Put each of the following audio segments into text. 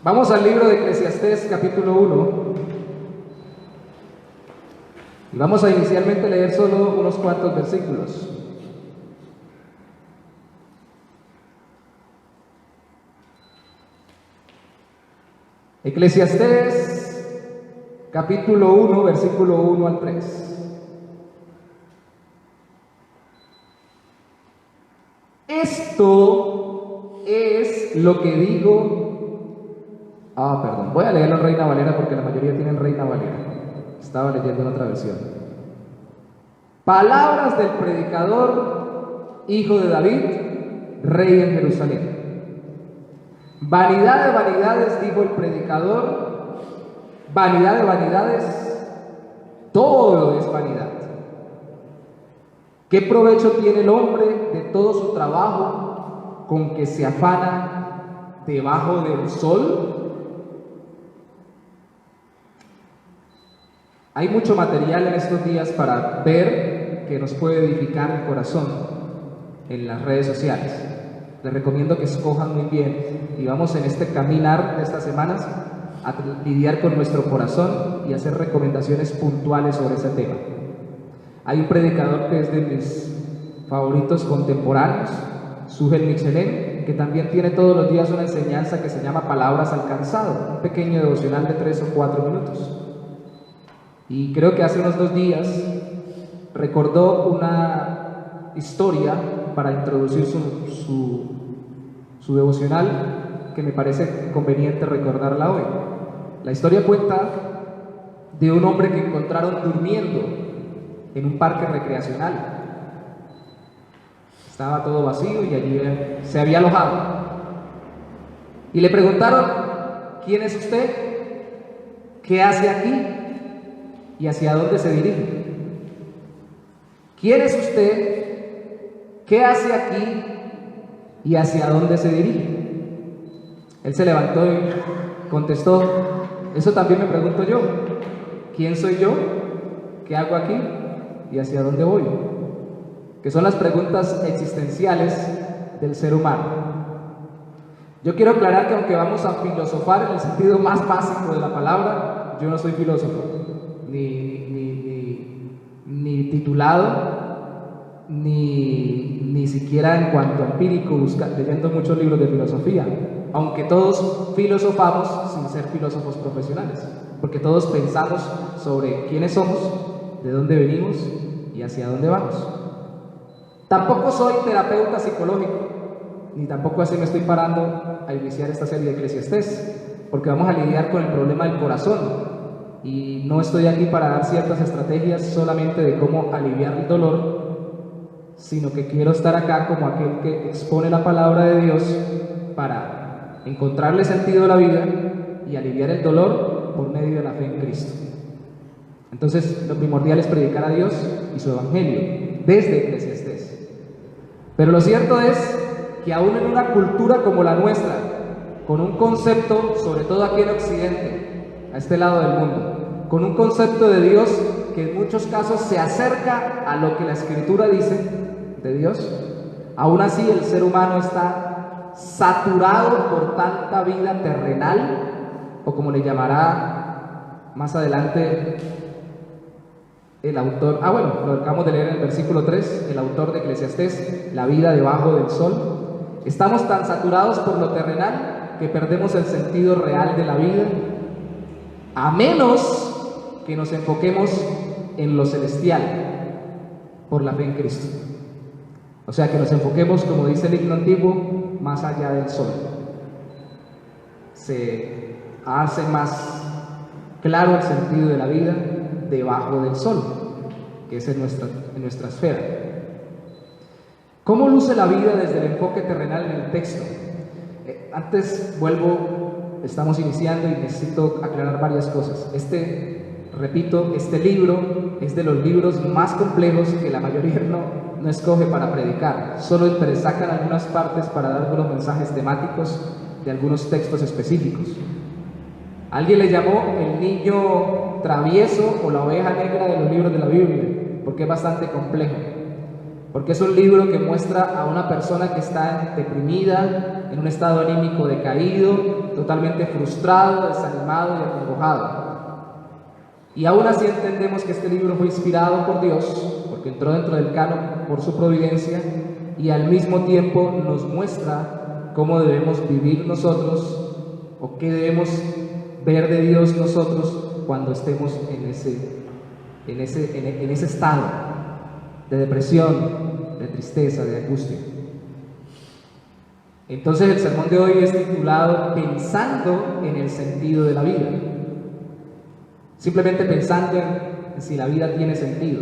Vamos al libro de Eclesiastés, capítulo 1. Y vamos a inicialmente leer solo unos cuantos versículos. Eclesiastés, capítulo 1, versículo 1 al 3. Esto es lo que digo. Voy a leerlo en Reina Valera porque la mayoría tienen Reina Valera. Estaba leyendo en otra versión. Palabras del predicador, hijo de David, rey en Jerusalén. Vanidad de vanidades, dijo el predicador, vanidad de vanidades, todo es vanidad. ¿Qué provecho tiene el hombre de todo su trabajo con que se afana debajo del sol? Hay mucho material en estos días para ver que nos puede edificar el corazón en las redes sociales. Les recomiendo que escojan muy bien y vamos en este caminar de estas semanas a lidiar con nuestro corazón y hacer recomendaciones puntuales sobre ese tema. Hay un predicador que es de mis favoritos contemporáneos, Sugel Michelén, que también tiene todos los días una enseñanza que se llama Palabras al Cansado, un pequeño devocional de 3 o 4 minutos. Y creo que hace unos 2 días recordó una historia para introducir su devocional que me parece conveniente recordarla hoy. La historia cuenta de un hombre que encontraron durmiendo en un parque recreacional. Estaba todo vacío y allí se había alojado. Y le preguntaron: ¿quién es usted? ¿Qué hace aquí? ¿Y hacia dónde se dirige? ¿Quién es usted? ¿Qué hace aquí? ¿Y hacia dónde se dirige? Él se levantó y contestó: eso también me pregunto yo. ¿Quién soy yo? ¿Qué hago aquí? ¿Y hacia dónde voy? Que son las preguntas existenciales del ser humano. Yo quiero aclarar que aunque vamos a filosofar en el sentido más básico de la palabra, yo no soy filósofo, ni titulado, ni siquiera en cuanto a empírico, leyendo muchos libros de filosofía, aunque todos filosofamos sin ser filósofos profesionales, porque todos pensamos sobre quiénes somos, de dónde venimos y hacia dónde vamos. Tampoco soy terapeuta psicológico, ni tampoco así me estoy parando a iniciar esta serie de Eclesiastés, porque vamos a lidiar con el problema del corazón. Y no estoy aquí para dar ciertas estrategias solamente de cómo aliviar el dolor, sino que quiero estar acá como aquel que expone la palabra de Dios para encontrarle sentido a la vida y aliviar el dolor por medio de la fe en Cristo. Entonces, lo primordial es predicar a Dios y su evangelio desde Eclesiastés. Pero lo cierto es que aún en una cultura como la nuestra, con un concepto, sobre todo aquí en Occidente, a este lado del mundo, con un concepto de Dios que en muchos casos se acerca a lo que la Escritura dice de Dios, aún así el ser humano está saturado por tanta vida terrenal, o como le llamará más adelante el autor, lo acabamos de leer en el versículo 3, el autor de Eclesiastés, la vida debajo del sol. Estamos tan saturados por lo terrenal que perdemos el sentido real de la vida, a menos que nos enfoquemos en lo celestial por la fe en Cristo. O sea, que nos enfoquemos, como dice el himno antiguo, más allá del sol. Se hace más claro el sentido de la vida debajo del sol, que es en nuestra esfera. ¿Cómo luce la vida desde el enfoque terrenal en el texto? Estamos iniciando y necesito aclarar varias cosas. Este libro es de los libros más complejos que la mayoría no escoge para predicar. Solo sacan algunas partes para dar algunos mensajes temáticos de algunos textos específicos. Alguien le llamó el niño travieso o la oveja negra de los libros de la Biblia, porque es bastante complejo. Porque es un libro que muestra a una persona que está deprimida, en un estado anímico decaído, totalmente frustrado, desanimado y acongojado. Y aún así entendemos que este libro fue inspirado por Dios, porque entró dentro del canon por su providencia, y al mismo tiempo nos muestra cómo debemos vivir nosotros, o qué debemos ver de Dios nosotros cuando estemos en ese estado de depresión, de tristeza, de angustia. Entonces el sermón de hoy es titulado Pensando en el sentido de la vida. Simplemente pensando en si la vida tiene sentido.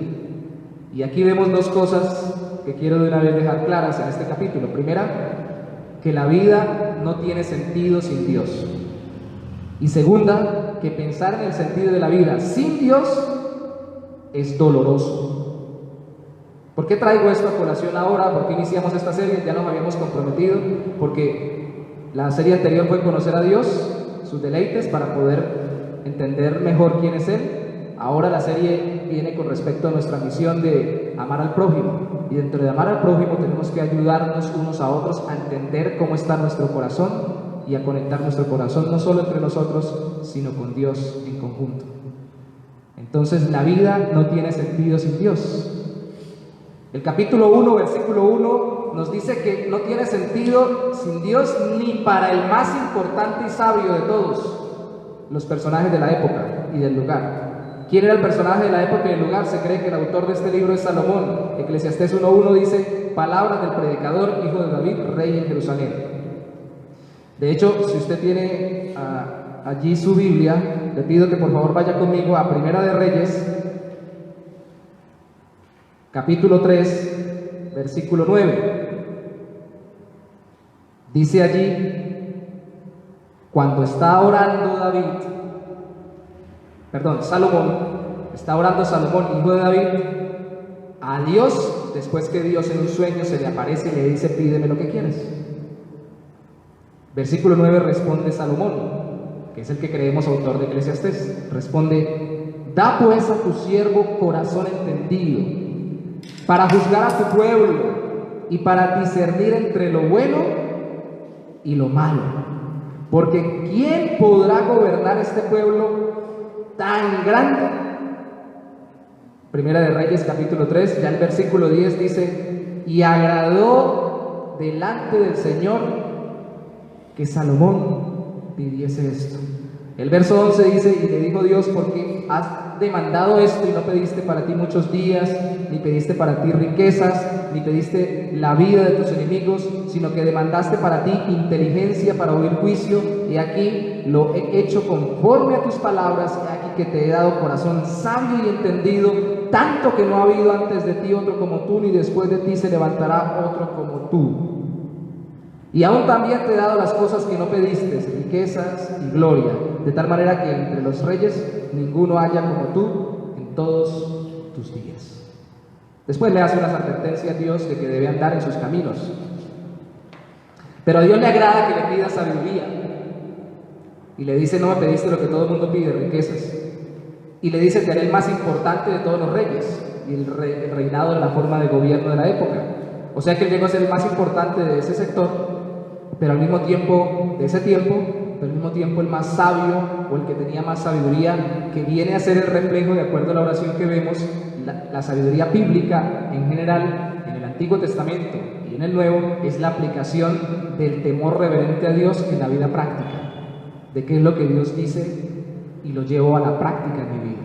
Y aquí vemos dos cosas que quiero de una vez dejar claras en este capítulo. Primera, que la vida no tiene sentido sin Dios. Y segunda, que pensar en el sentido de la vida sin Dios es doloroso. ¿Por qué traigo esto a colación ahora? ¿Por qué iniciamos esta serie? Ya nos habíamos comprometido, porque la serie anterior fue conocer a Dios, sus deleites, para poder entender mejor quién es Él. Ahora la serie viene con respecto a nuestra misión de amar al prójimo, y dentro de amar al prójimo tenemos que ayudarnos unos a otros a entender cómo está nuestro corazón y a conectar nuestro corazón no solo entre nosotros, sino con Dios en conjunto. Entonces la vida no tiene sentido sin Dios. El capítulo 1, versículo 1 nos dice que no tiene sentido sin Dios ni para el más importante y sabio de todos los personajes de la época y del lugar. ¿Quién era el personaje de la época y del lugar? Se cree que el autor de este libro es Salomón. Eclesiastés 1:1 dice: palabras del predicador, hijo de David, rey en Jerusalén. De hecho, si usted tiene allí su Biblia, le pido que por favor vaya conmigo a Primera de Reyes, capítulo 3, versículo 9. Dice allí, cuando está orando Salomón, está orando Salomón, hijo de David, a Dios, después que Dios en un sueño se le aparece y le dice: pídeme lo que quieres. Versículo 9 responde Salomón, que es el que creemos autor de Eclesiastés. Responde: da pues a tu siervo corazón entendido, para juzgar a tu pueblo y para discernir entre lo bueno y lo malo. Porque ¿quién podrá gobernar este pueblo tan grande? Primera de Reyes capítulo 3, ya el versículo 10 dice: y agradó delante del Señor que Salomón pidiese esto. El verso 11 dice: y le dijo Dios: porque has demandado esto y no pediste para ti muchos días, ni pediste para ti riquezas, ni pediste la vida de tus enemigos, sino que demandaste para ti inteligencia para oír juicio, y aquí lo he hecho conforme a tus palabras, y aquí que te he dado corazón sabio y entendido, tanto que no ha habido antes de ti otro como tú, ni después de ti se levantará otro como tú. Y aún también te he dado las cosas que no pediste, riquezas y gloria, de tal manera que entre los reyes ninguno haya como tú en todos tus días. Después le hace unas advertencias a Dios de que debe andar en sus caminos. Pero a Dios le agrada que le pida sabiduría. Y le dice: no me pediste lo que todo el mundo pide, riquezas. Y le dice: te haré el más importante de todos los reyes. Y el reinado era la forma de gobierno de la época. O sea que él llegó a ser el más importante de ese sector, pero al mismo tiempo, el más sabio, o el que tenía más sabiduría, que viene a ser el reflejo, de acuerdo a la oración que vemos, la sabiduría bíblica en general, en el Antiguo Testamento y en el Nuevo, es la aplicación del temor reverente a Dios en la vida práctica, de qué es lo que Dios dice y lo llevo a la práctica en mi vida.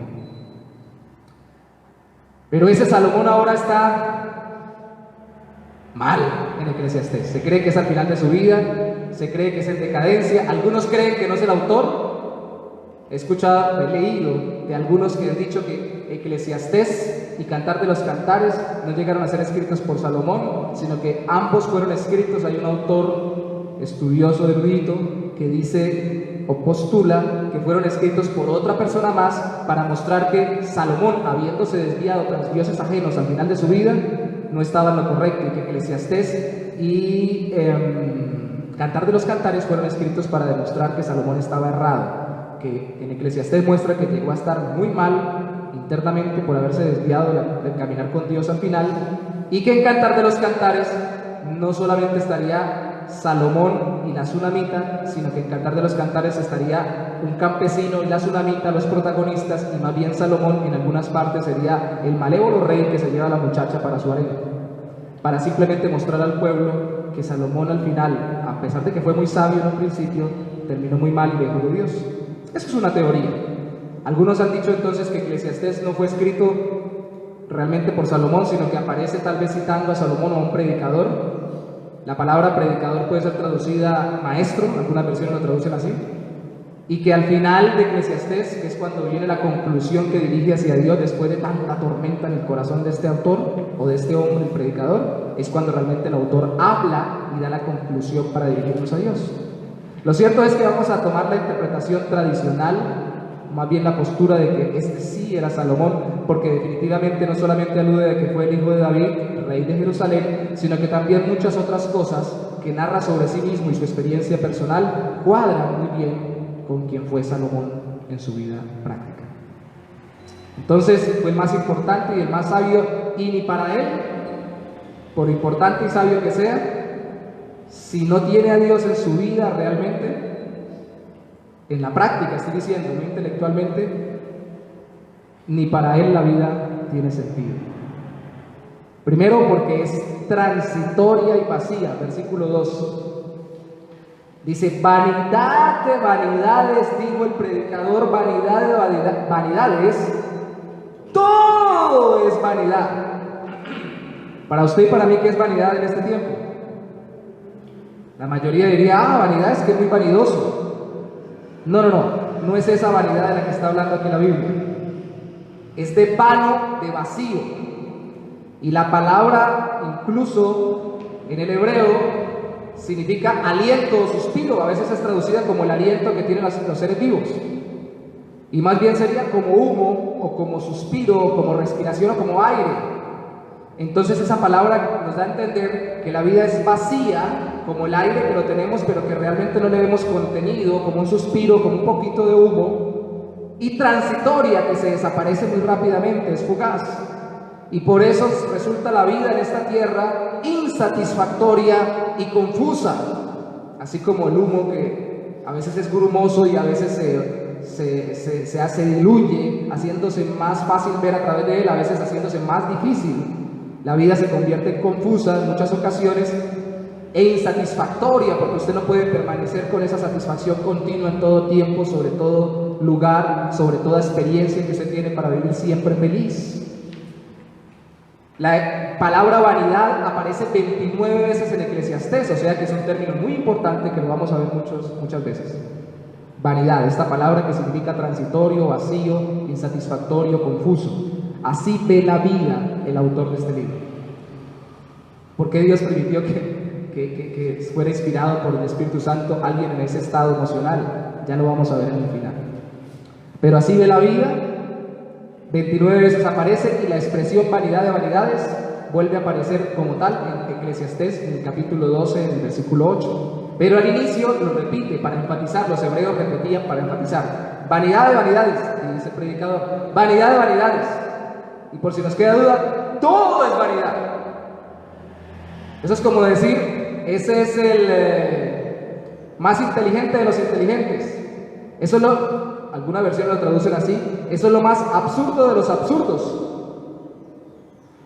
Pero ese Salomón ahora está mal en Eclesiastés. Se cree que es al final de su vida, se cree que es en decadencia. Algunos creen que no es el autor. He leído de algunos que han dicho que Eclesiastés y Cantar de los Cantares no llegaron a ser escritos por Salomón, sino que ambos fueron escritos. Hay un autor estudioso, erudito, que dice o postula que fueron escritos por otra persona más para mostrar que Salomón, habiéndose desviado tras dioses ajenos al final de su vida, no estaba en lo correcto, y que Eclesiastés y Cantar de los Cantares fueron escritos para demostrar que Salomón estaba errado, que en Eclesiastés muestra que llegó a estar muy mal internamente por haberse desviado del caminar con Dios al final, y que en Cantar de los Cantares no solamente estaría Salomón y la Sunamita, sino que en Cantar de los Cantares estaría un campesino y la Sunamita los protagonistas, y más bien Salomón en algunas partes sería el malévolo rey que se lleva a la muchacha para su harem, para simplemente mostrar al pueblo que Salomón al final, a pesar de que fue muy sabio en un principio, terminó muy mal y lejos de Dios. Eso es una teoría. Algunos han dicho entonces que Eclesiastés no fue escrito realmente por Salomón, sino que aparece tal vez citando a Salomón o a un predicador. La palabra predicador puede ser traducida maestro, algunas versiones lo traducen así, y que al final de Eclesiastés, que es cuando viene la conclusión que dirige hacia Dios después de tanta tormenta en el corazón de este autor o de este hombre, el predicador, es cuando realmente el autor habla y da la conclusión para dirigirnos a Dios. Lo cierto es que vamos a tomar la interpretación tradicional, más bien la postura de que este sí era Salomón, porque definitivamente no solamente alude a que fue el hijo de David, rey de Jerusalén, sino que también muchas otras cosas que narra sobre sí mismo y su experiencia personal cuadran muy bien con quien fue Salomón en su vida práctica. Entonces fue el más importante y el más sabio, y ni para él, por importante y sabio que sea, si no tiene a Dios en su vida realmente, en la práctica estoy diciendo, no intelectualmente, ni para él la vida tiene sentido. Primero porque es transitoria y vacía. Versículo 2 dice: vanidad de vanidades, dijo el predicador, vanidad de vanidades, todo es vanidad. Para usted y para mí, ¿qué es vanidad en este tiempo? La mayoría diría, vanidad es que es muy vanidoso. No es esa vanidad de la que está hablando aquí la Biblia. Es de vano, de vacío. Y la palabra, incluso en el hebreo, significa aliento o suspiro. A veces es traducida como el aliento que tienen los seres vivos. Y más bien sería como humo, o como suspiro, o como respiración, o como aire. Entonces esa palabra nos da a entender que la vida es vacía, como el aire que lo tenemos, pero que realmente no le vemos contenido, como un suspiro, como un poquito de humo, y transitoria, que se desaparece muy rápidamente, es fugaz. Y por eso resulta la vida en esta tierra insatisfactoria y confusa, así como el humo que a veces es grumoso y a veces se diluye, haciéndose más fácil ver a través de él, a veces haciéndose más difícil. La vida se convierte en confusa en muchas ocasiones e insatisfactoria, porque usted no puede permanecer con esa satisfacción continua en todo tiempo, sobre todo lugar, sobre toda experiencia que usted tiene para vivir siempre feliz. La palabra vanidad aparece 29 veces en Eclesiastés, o sea que es un término muy importante que lo vamos a ver muchas veces. Vanidad, esta palabra que significa transitorio, vacío, insatisfactorio, confuso. Así ve la vida el autor de este libro. ¿Por qué Dios permitió que fuera inspirado por el Espíritu Santo alguien en ese estado emocional? Ya lo vamos a ver en el final. Pero así ve la vida, 29 veces aparece, y la expresión vanidad de vanidades vuelve a aparecer como tal en Eclesiastés, en el capítulo 12, en el versículo 8. Pero al inicio lo repite para enfatizar, los hebreos repetían para enfatizar: vanidad de vanidades, y dice el predicador, vanidad de vanidades. Y por si nos queda duda, todo es vanidad. Eso es como decir, ese es el más inteligente de los inteligentes. Eso es alguna versión lo traducen así, eso es lo más absurdo de los absurdos.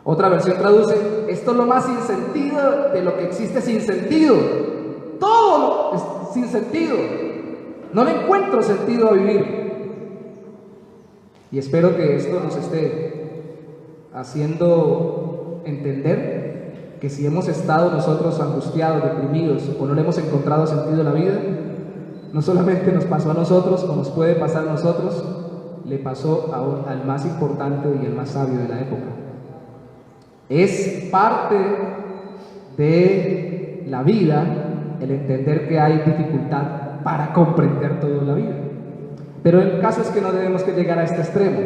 Otra versión traduce, esto es lo más sin sentido de lo que existe sin sentido. Todo es sin sentido. No le encuentro sentido a vivir. Y espero que esto nos esté haciendo entender que si hemos estado nosotros angustiados, deprimidos, o no le hemos encontrado sentido a la vida, no solamente nos pasó a nosotros, o nos puede pasar a nosotros, le pasó al más importante y el más sabio de la época. Es parte de la vida el entender que hay dificultad para comprender toda la vida. Pero el caso es que no debemos que llegar a este extremo,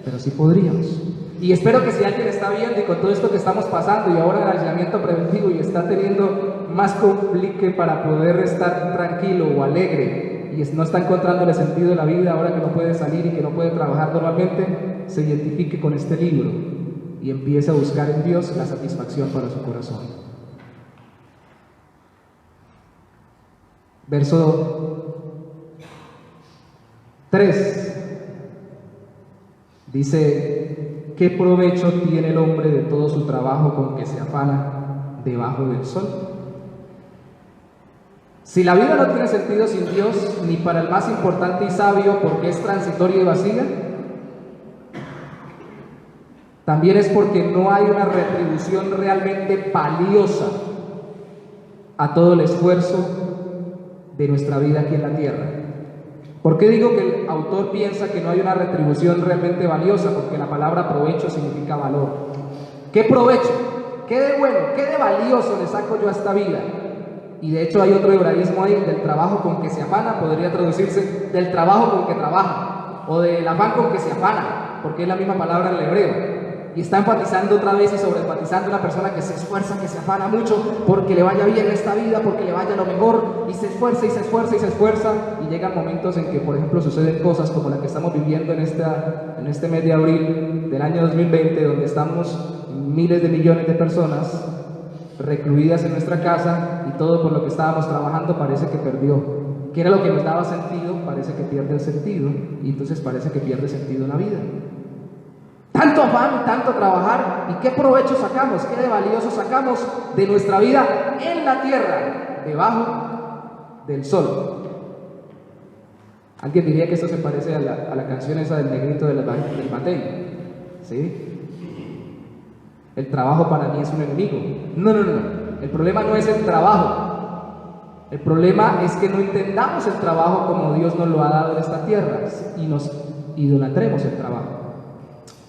pero sí podríamos. Y espero que si alguien está viendo y con todo esto que estamos pasando y ahora el aislamiento preventivo y está teniendo más complique para poder estar tranquilo o alegre y no está encontrándole sentido a la vida ahora que no puede salir y que no puede trabajar normalmente, se identifique con este libro y empiece a buscar en Dios la satisfacción para su corazón. Verso 3 dice: ¿qué provecho tiene el hombre de todo su trabajo con que se afana debajo del sol? Si la vida no tiene sentido sin Dios, ni para el más importante y sabio, porque es transitoria y vacía, también es porque no hay una retribución realmente valiosa a todo el esfuerzo de nuestra vida aquí en la tierra. ¿Por qué digo que el autor piensa que no hay una retribución realmente valiosa? Porque la palabra provecho significa valor. ¿Qué provecho? ¿Qué de bueno? ¿Qué de valioso le saco yo a esta vida? Y de hecho hay otro hebraísmo ahí: del trabajo con que se afana, podría traducirse del trabajo con que trabaja, o del afán con que se afana, porque es la misma palabra en el hebreo. Y está enfatizando otra vez y sobreenfatizando una persona que se esfuerza, que se afana mucho porque le vaya bien esta vida, porque le vaya lo mejor, y se esfuerza y se esfuerza y se esfuerza, y llegan momentos en que, por ejemplo, suceden cosas como la que estamos viviendo en este mes de abril del año 2020, donde estamos miles de millones de personas recluidas en nuestra casa, y todo por lo que estábamos trabajando parece que perdió. ¿Qué era lo que nos daba sentido? Parece que pierde el sentido, y entonces parece que pierde sentido la vida. Tanto afán, tanto trabajar, ¿y qué provecho sacamos? ¿Qué de valioso sacamos de nuestra vida en la tierra, debajo del sol? Alguien diría que esto se parece a la canción esa del negrito del Matei, ¿sí? El trabajo para mí es un enemigo. No. El problema no es el trabajo. El problema es que no entendamos el trabajo como Dios nos lo ha dado en esta tierra y nos idolatremos el trabajo.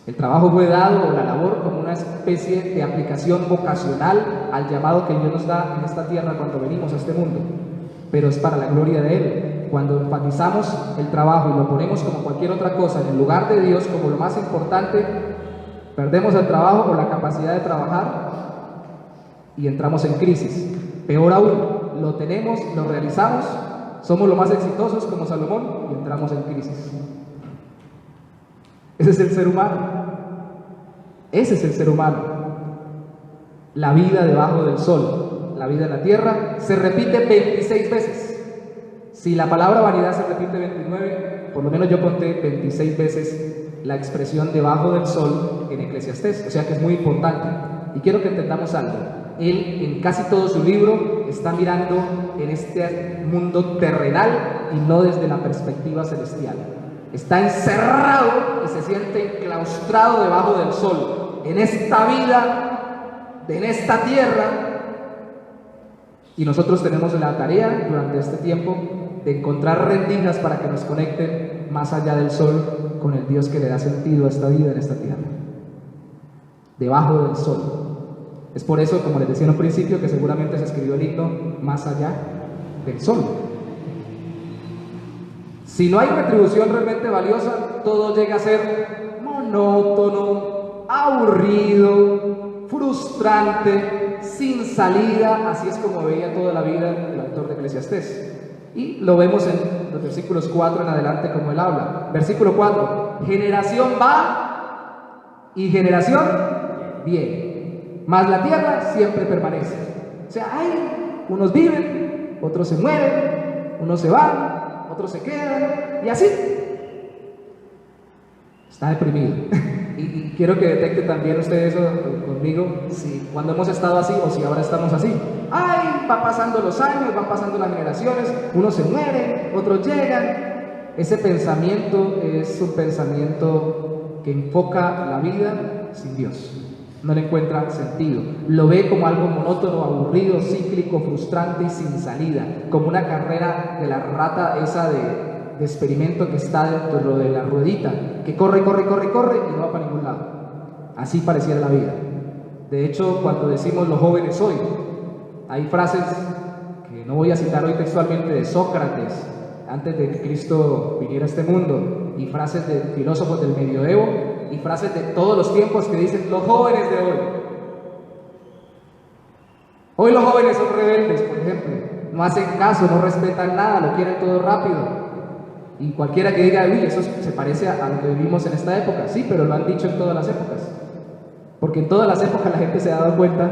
El trabajo fue dado, o la labor, como una especie de aplicación vocacional al llamado que Dios nos da en esta tierra cuando venimos a este mundo, pero es para la gloria de Él. Cuando enfatizamos el trabajo y lo ponemos como cualquier otra cosa en el lugar de Dios como lo más importante, perdemos el trabajo o la capacidad de trabajar y entramos en crisis. Peor aún, lo tenemos, lo realizamos, somos los más exitosos como Salomón y entramos en crisis. Ese es el ser humano. Ese es el ser humano. La vida debajo del sol, la vida en la tierra, se repite 26 veces. Si la palabra vanidad se repite 29, por lo menos yo conté 26 veces la expresión debajo del sol en Eclesiastés. O sea que es muy importante. Y quiero que entendamos algo. Él, en casi todo su libro, está mirando en este mundo terrenal y no desde la perspectiva celestial. Está encerrado y se siente enclaustrado debajo del sol, en esta vida, en esta tierra. Y nosotros tenemos la tarea durante este tiempo de encontrar rendijas para que nos conecten más allá del sol con el Dios que le da sentido a esta vida en esta tierra, debajo del sol. Es por eso, como les decía en un principio, que seguramente se escribió el himno Más allá del sol. Si no hay retribución realmente valiosa, todo llega a ser monótono, aburrido, frustrante, sin salida. Así es como veía toda la vida el autor de Eclesiastés. Y lo vemos en los versículos 4 en adelante como él habla. Versículo 4: generación va y generación viene, mas la tierra siempre permanece. O sea, unos viven, otros se mueren, unos se van, otros se quedan, y así. Está deprimido. y quiero que detecte también usted eso conmigo, si cuando hemos estado así o si ahora estamos así. Va pasando los años, van pasando las generaciones, unos se mueren, otros llegan. Ese pensamiento es un pensamiento que enfoca la vida sin Dios. No le encuentra sentido, lo ve como algo monótono, aburrido, cíclico, frustrante y sin salida, como una carrera de la rata esa de experimento que está dentro de la ruedita, que corre y no va para ningún lado. Así pareciera la vida. De hecho, cuando decimos los jóvenes hoy, hay frases que no voy a citar hoy textualmente de Sócrates antes de que Cristo viniera a este mundo, y frases de filósofos del medioevo y frases de todos los tiempos que dicen los jóvenes de hoy. Hoy los jóvenes son rebeldes, por ejemplo, no hacen caso, no respetan nada, lo quieren todo rápido. Y cualquiera que diga, uy, eso se parece a lo que vivimos en esta época, sí, pero lo han dicho en todas las épocas. Porque en todas las épocas la gente se ha dado cuenta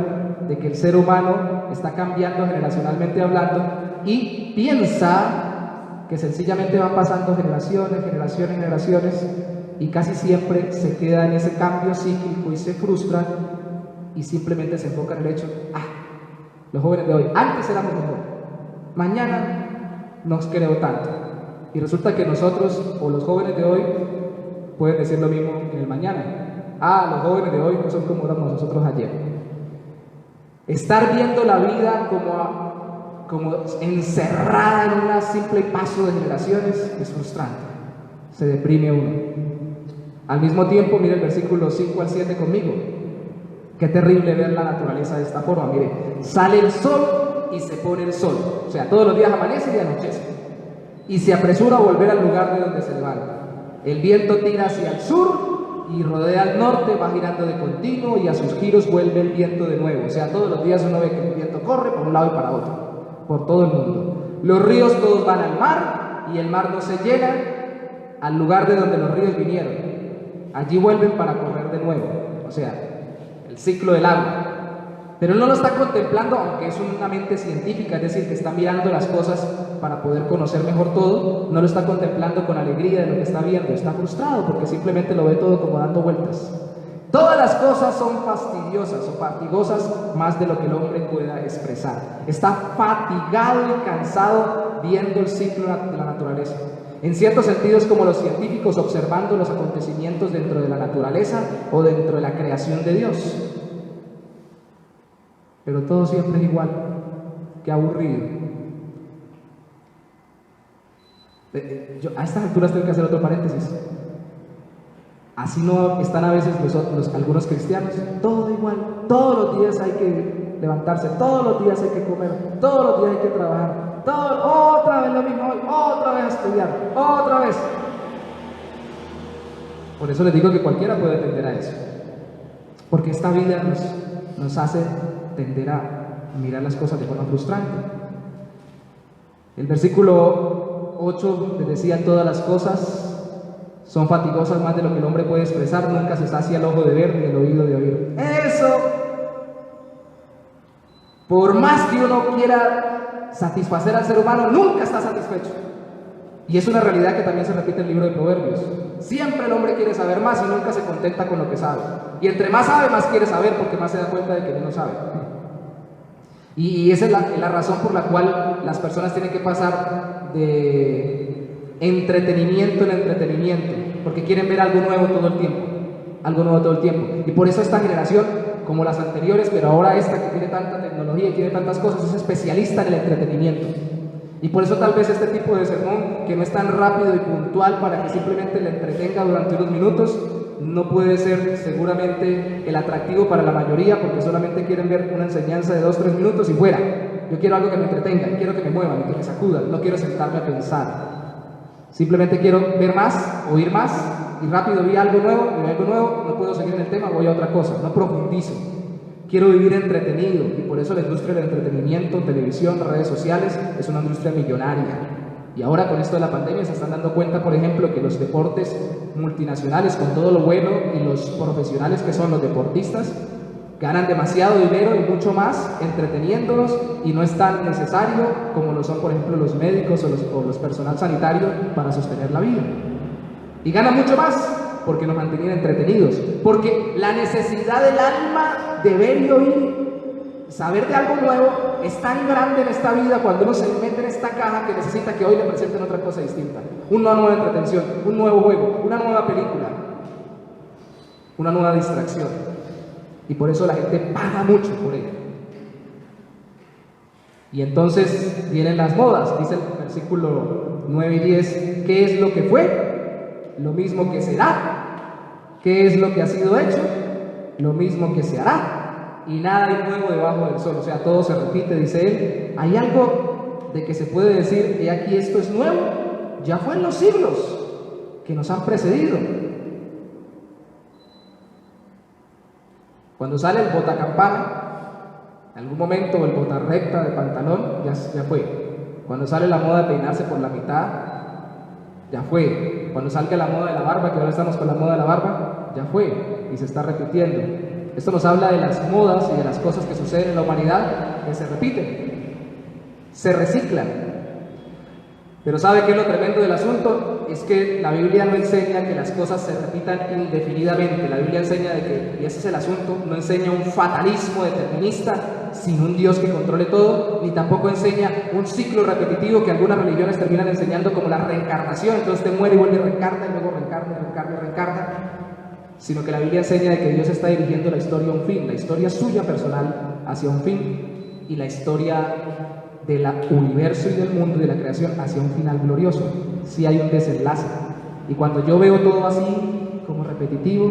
de que el ser humano está cambiando generacionalmente hablando, y piensa que sencillamente van pasando generaciones, y casi siempre se queda en ese cambio cíclico y se frustra y simplemente se enfoca en el hecho, los jóvenes de hoy, antes éramos mejor, mañana no creo tanto. Y resulta que nosotros, o los jóvenes de hoy, pueden decir lo mismo en el mañana. Los jóvenes de hoy no son como éramos nosotros ayer. Estar viendo la vida como encerrada en un simple paso de generaciones es frustrante, se deprime uno. Al mismo tiempo, mire el versículo 5 al 7 conmigo. Qué terrible ver la naturaleza de esta forma. Mire, sale el sol y se pone el sol, o sea, todos los días amanece y anochece, y se apresura a volver al lugar de donde se levanta. El viento tira hacia el sur y rodea al norte, va girando de continuo, y a sus giros vuelve el viento de nuevo. O sea, todos los días uno ve que el viento corre por un lado y para otro, por todo el mundo. Los ríos todos van al mar, y el mar no se llena al lugar de donde los ríos vinieron. Allí vuelven para correr de nuevo. O sea, el ciclo del agua. Pero él no lo está contemplando, aunque es una mente científica, es decir, que está mirando las cosas para poder conocer mejor todo. No lo está contemplando con alegría de lo que está viendo, está frustrado porque simplemente lo ve todo como dando vueltas. Todas las cosas son fastidiosas o fatigosas más de lo que el hombre pueda expresar. Está fatigado y cansado viendo el ciclo de la naturaleza. En ciertos sentidos, como los científicos observando los acontecimientos dentro de la naturaleza o dentro de la creación de Dios. Pero todo siempre es igual. Qué aburrido. Yo a estas alturas tengo que hacer otro paréntesis. Así no están a veces algunos cristianos. Todo igual. Todos los días hay que levantarse, todos los días hay que comer, todos los días hay que trabajar, otra vez lo mismo hoy, otra vez a estudiar, otra vez. Por eso les digo que cualquiera puede tender a eso, porque esta vida nos hace tender a mirar las cosas de forma frustrante. El versículo 8 les decía: todas las cosas son fatigosas más de lo que el hombre puede expresar, nunca se sacia el ojo de ver ni el oído de oír. Eso, por más que uno quiera satisfacer al ser humano, nunca está satisfecho. Y es una realidad que también se repite en el libro de Proverbios. Siempre el hombre quiere saber más y nunca se contenta con lo que sabe. Y entre más sabe, más quiere saber, porque más se da cuenta de que no sabe. Y esa es la razón por la cual las personas tienen que pasar de entretenimiento en entretenimiento, porque quieren ver algo nuevo todo el tiempo. Algo nuevo todo el tiempo. Y por eso esta generación, como las anteriores, pero ahora esta que tiene tanta tecnología y tiene tantas cosas, es especialista en el entretenimiento. Y por eso tal vez este tipo de sermón, que no es tan rápido y puntual para que simplemente le entretenga durante unos minutos, no puede ser seguramente el atractivo para la mayoría, porque solamente quieren ver una enseñanza de 2-3 minutos y fuera. Yo quiero algo que me entretenga, quiero que me mueva, que me sacuda, no quiero sentarme a pensar. Simplemente quiero ver más, oír más, y rápido vi algo nuevo, no puedo seguir en el tema, voy a otra cosa, no profundizo. Quiero vivir entretenido, y por eso la industria del entretenimiento, televisión, redes sociales, es una industria millonaria. Y ahora con esto de la pandemia se están dando cuenta, por ejemplo, que los deportes multinacionales, con todo lo bueno, y los profesionales que son los deportistas, ganan demasiado dinero y mucho más entreteniéndolos, y no es tan necesario como lo son, por ejemplo, los médicos o los personal sanitario para sostener la vida. Y ganan mucho más porque nos mantenían entretenidos, porque la necesidad del alma de ver y oír, saber de algo nuevo, es tan grande en esta vida cuando uno se mete en esta caja que necesita que hoy le presenten otra cosa distinta, una nueva entretención, un nuevo juego, una nueva película, una nueva distracción. Y por eso la gente paga mucho por ello. Y entonces vienen las modas, dice el versículo 9 y 10, ¿qué es lo que fue? Lo mismo que será. ¿Qué es lo que ha sido hecho? Lo mismo que se hará. Y nada hay nuevo debajo del sol. O sea, todo se repite, dice él. Hay algo de que se puede decir, he aquí esto es nuevo, ya fue en los siglos que nos han precedido. Cuando sale el botacampana, en algún momento el botarrecta de pantalón, ya fue. Cuando sale la moda de peinarse por la mitad, ya fue. Cuando salga la moda de la barba, que ahora estamos con la moda de la barba, ya fue, y se está repitiendo. Esto nos habla de las modas y de las cosas que suceden en la humanidad, que se repiten. se reciclan. Pero ¿sabe qué es lo tremendo del asunto? Es que la Biblia no enseña que las cosas se repitan indefinidamente. La Biblia enseña de que, y ese es el asunto, no enseña un fatalismo determinista sin un Dios que controle todo, ni tampoco enseña un ciclo repetitivo que algunas religiones terminan enseñando como la reencarnación. Entonces te muere y vuelve y reencarna, y luego reencarna, reencarna, reencarna. Sino que la Biblia enseña de que Dios está dirigiendo la historia a un fin, la historia suya personal hacia un fin, y la historia del universo y del mundo y de la creación hacia un final glorioso. Sí hay un desenlace. Y cuando yo veo todo así, como repetitivo,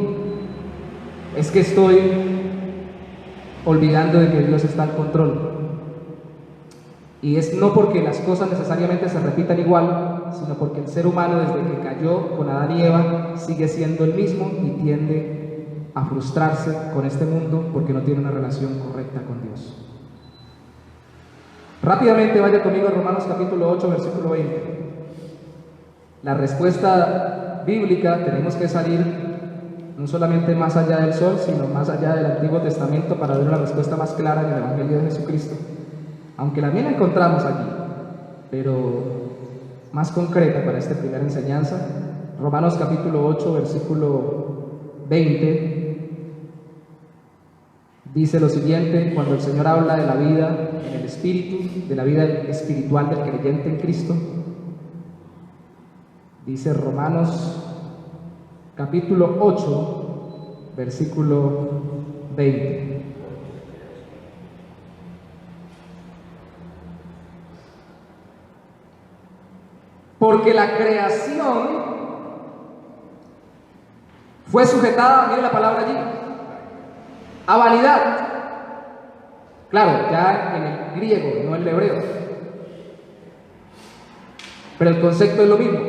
es que estoy olvidando de que Dios está al control. Y es no porque las cosas necesariamente se repitan igual, sino porque el ser humano, desde que cayó con Adán y Eva, sigue siendo el mismo y tiende a frustrarse con este mundo porque no tiene una relación correcta con Dios. Rápidamente vaya conmigo a Romanos capítulo 8, versículo 20. La respuesta bíblica, tenemos que salir no solamente más allá del sol, sino más allá del Antiguo Testamento para ver una respuesta más clara en el Evangelio de Jesucristo. Aunque también la encontramos allí, pero más concreta para esta primera enseñanza. Romanos capítulo 8, versículo 20. Dice lo siguiente, cuando el Señor habla de la vida en el Espíritu, de la vida espiritual del creyente en Cristo, dice Romanos capítulo 8, versículo 20. Porque la creación fue sujetada, mire la palabra allí, a vanidad. Claro, ya en el griego, no en el hebreo. Pero el concepto es lo mismo,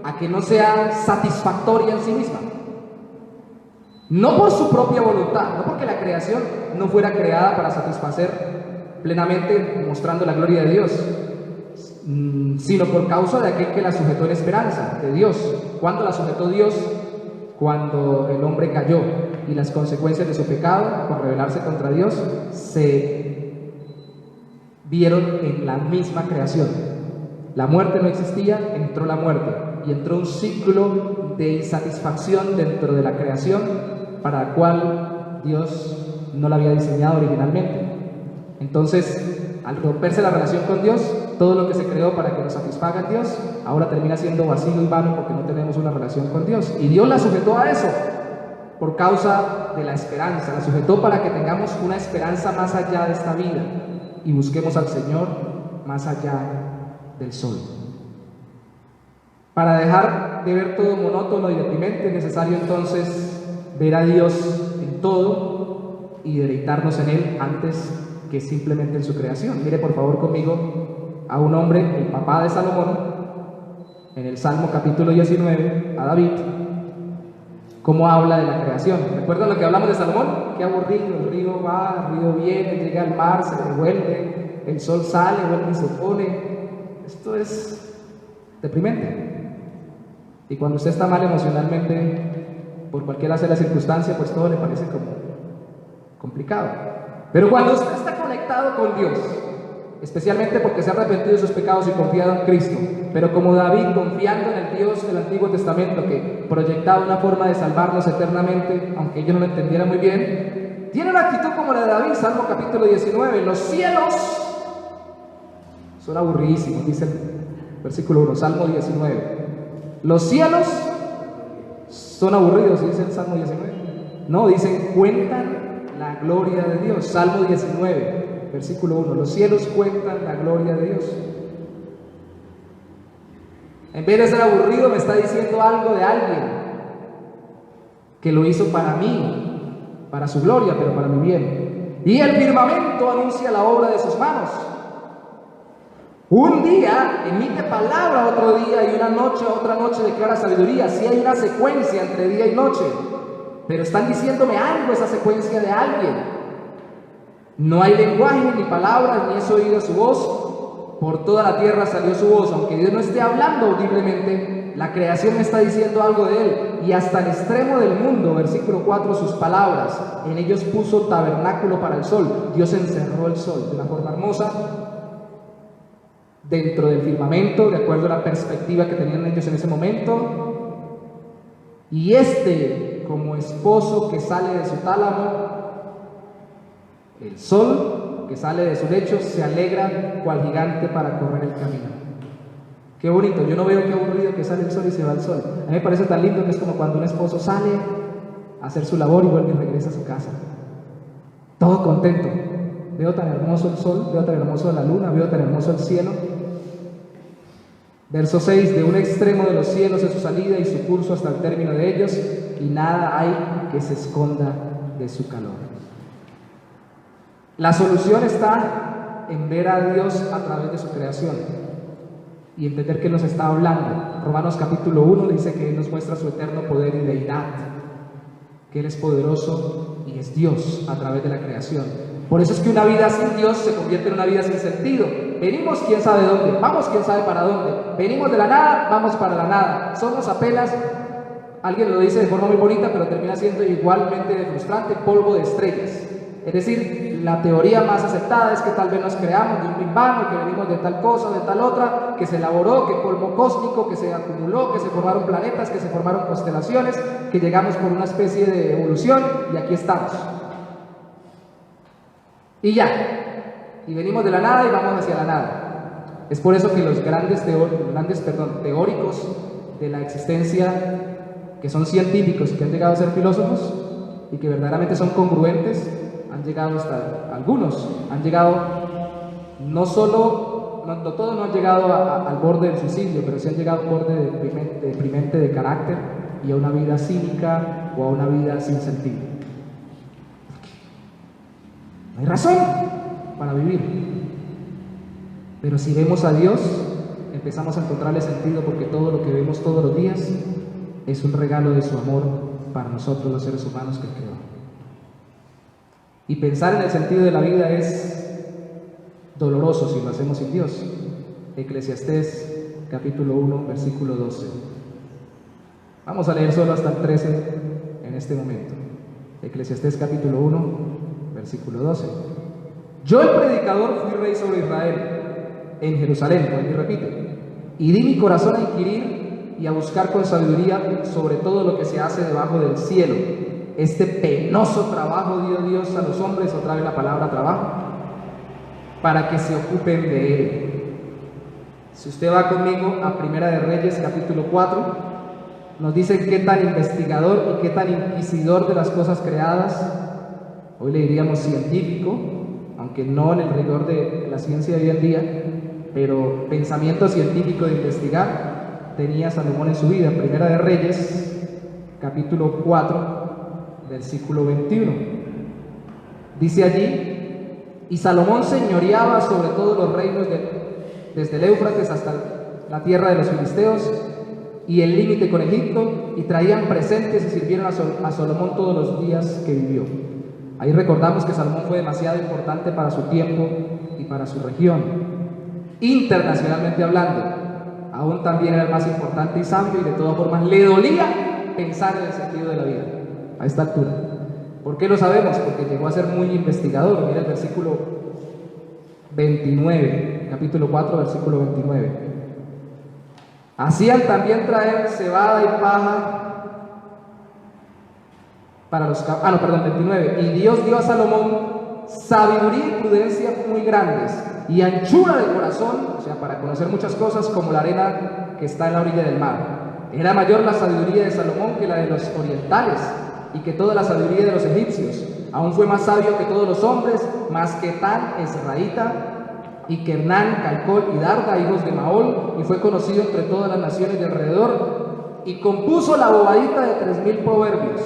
a que no sea satisfactoria en sí misma. No por su propia voluntad, no porque la creación no fuera creada para satisfacer plenamente mostrando la gloria de Dios, sino por causa de aquel que la sujetó en esperanza, de Dios. ¿Cuándo la sujetó Dios? Cuando el hombre cayó y las consecuencias de su pecado, por rebelarse contra Dios, se vieron en la misma creación. La muerte no existía, entró la muerte y entró un ciclo de insatisfacción dentro de la creación para la cual Dios no la había diseñado originalmente. Entonces, al romperse la relación con Dios, todo lo que se creó para que nos satisfaga a Dios, ahora termina siendo vacío y vano porque no tenemos una relación con Dios. Y Dios la sujetó a eso por causa de la esperanza, la sujetó para que tengamos una esperanza más allá de esta vida y busquemos al Señor más allá del sol. Para dejar de ver todo monótono y deprimente, es necesario entonces ver a Dios en todo y deleitarnos en Él antes que simplemente en su creación. Mire por favor conmigo a un hombre, el papá de Salomón, en el Salmo capítulo 19, a David, cómo habla de la creación. ¿Recuerdan lo que hablamos de Salomón? Qué aburrido, el río va, el río viene, llega al mar, se devuelve, el sol sale, vuelve y se pone. Esto es deprimente. Y cuando usted está mal emocionalmente, por cualquiera sea la circunstancia, pues todo le parece como complicado. Pero cuando usted está conectado con Dios, especialmente porque se ha arrepentido de sus pecados y confiado en Cristo, pero como David, confiando en el Dios del Antiguo Testamento que proyectaba una forma de salvarnos eternamente, aunque ellos no lo entendieran muy bien, tiene una actitud como la de David. Salmo capítulo 19, los cielos son aburridísimos, dice el versículo 1, Salmo 19. Los cielos son aburridos, dice el Salmo 19. No, dicen, cuentan la gloria de Dios. Salmo 19, versículo 1. Los cielos cuentan la gloria de Dios. En vez de ser aburrido, me está diciendo algo de alguien que lo hizo para mí, para su gloria, pero para mi bien. Y el firmamento anuncia la obra de sus manos. Un día emite palabra, otro día, y una noche, otra noche declara sabiduría. Sí hay una secuencia entre día y noche, pero están diciéndome algo, esa secuencia de alguien. No hay lenguaje, ni palabras, ni es oído su voz. Por toda la tierra salió su voz. Aunque Dios no esté hablando audiblemente, la creación me está diciendo algo de Él. Y hasta el extremo del mundo, versículo 4, sus palabras. En ellos puso tabernáculo para el sol. Dios encerró el sol de una forma hermosa. dentro del firmamento, de acuerdo a la perspectiva que tenían ellos en ese momento. Y como esposo que sale de su tálamo, el sol que sale de su lecho, se alegra cual gigante para correr el camino. Qué bonito, yo no veo qué aburrido que sale el sol y se va el sol. A mí me parece tan lindo que es como cuando un esposo sale a hacer su labor y vuelve y regresa a su casa. Todo contento. Veo tan hermoso el sol, veo tan hermoso la luna, veo tan hermoso el cielo. Verso 6, de un extremo de los cielos es su salida y su curso hasta el término de ellos, y nada hay que se esconda de su calor. La solución está en ver a Dios a través de su creación y entender que nos está hablando. Romanos capítulo 1 dice que Él nos muestra su eterno poder y deidad, que Él es poderoso y es Dios a través de la creación. Por eso es que una vida sin Dios se convierte en una vida sin sentido. Venimos quién sabe dónde, vamos quién sabe para dónde. Venimos de la nada, vamos para la nada. Somos apenas, alguien lo dice de forma muy bonita, pero termina siendo igualmente frustrante, polvo de estrellas. Es decir, la teoría más aceptada es que tal vez nos creamos de un Big Bang, que venimos de tal cosa, de tal otra, que se elaboró, que polvo cósmico, que se acumuló, que se formaron planetas, que se formaron constelaciones, que llegamos por una especie de evolución y aquí estamos. Y ya, y venimos de la nada y vamos hacia la nada. Es por eso que los grandes teóricos de la existencia, que son científicos y que han llegado a ser filósofos y que verdaderamente son congruentes, han llegado hasta algunos, han llegado no todos no han llegado al borde del suicidio, pero sí han llegado al borde deprimente de carácter y a una vida cínica o a una vida sin sentido. No hay razón para vivir. Pero si vemos a Dios, empezamos a encontrarle sentido, porque todo lo que vemos todos los días es un regalo de su amor para nosotros los seres humanos que Él creó. Y pensar en el sentido de la vida es doloroso si lo hacemos sin Dios. Eclesiastés capítulo 1 versículo 12. Vamos a leer solo hasta el 13 en este momento. Eclesiastés capítulo 1 versículo 12. Yo, el predicador, fui rey sobre Israel en Jerusalén, como él repite, y di mi corazón a inquirir y a buscar con sabiduría sobre todo lo que se hace debajo del cielo. Este penoso trabajo dio Dios a los hombres, otra vez la palabra trabajo, para que se ocupen de él. Si usted va conmigo a Primera de Reyes capítulo 4, nos dice qué tan investigador y qué tan inquisidor de las cosas creadas, hoy le diríamos científico, aunque no en el rigor de la ciencia de hoy en día, pero pensamiento científico de investigar, tenía Salomón en su vida. Primera de Reyes capítulo 4 versículo 21. Dice allí: y Salomón señoreaba sobre todos los reinos desde el Éufrates hasta la tierra de los filisteos y el límite con Egipto, y traían presentes y sirvieron a Salomón todos los días que vivió. Ahí recordamos que Salomón fue demasiado importante para su tiempo y para su región. Internacionalmente hablando, aún también era el más importante y sabio, y de todas formas le dolía pensar en el sentido de la vida a esta altura. ¿Por qué lo sabemos? Porque llegó a ser muy investigador. Mira el versículo 29, capítulo 4, versículo 29. Hacían también traer cebada y paja para los 29. Y Dios dio a Salomón sabiduría y prudencia muy grandes, y anchura de corazón, o sea, para conocer muchas cosas, como la arena que está en la orilla del mar. Era mayor la sabiduría de Salomón que la de los orientales, y que toda la sabiduría de los egipcios. Aún fue más sabio que todos los hombres, más que Tan Esraíta, y que Hernán, Calcol y Darda, hijos de Maol, y fue conocido entre todas las naciones de alrededor, y compuso la bobadita de 3000 proverbios,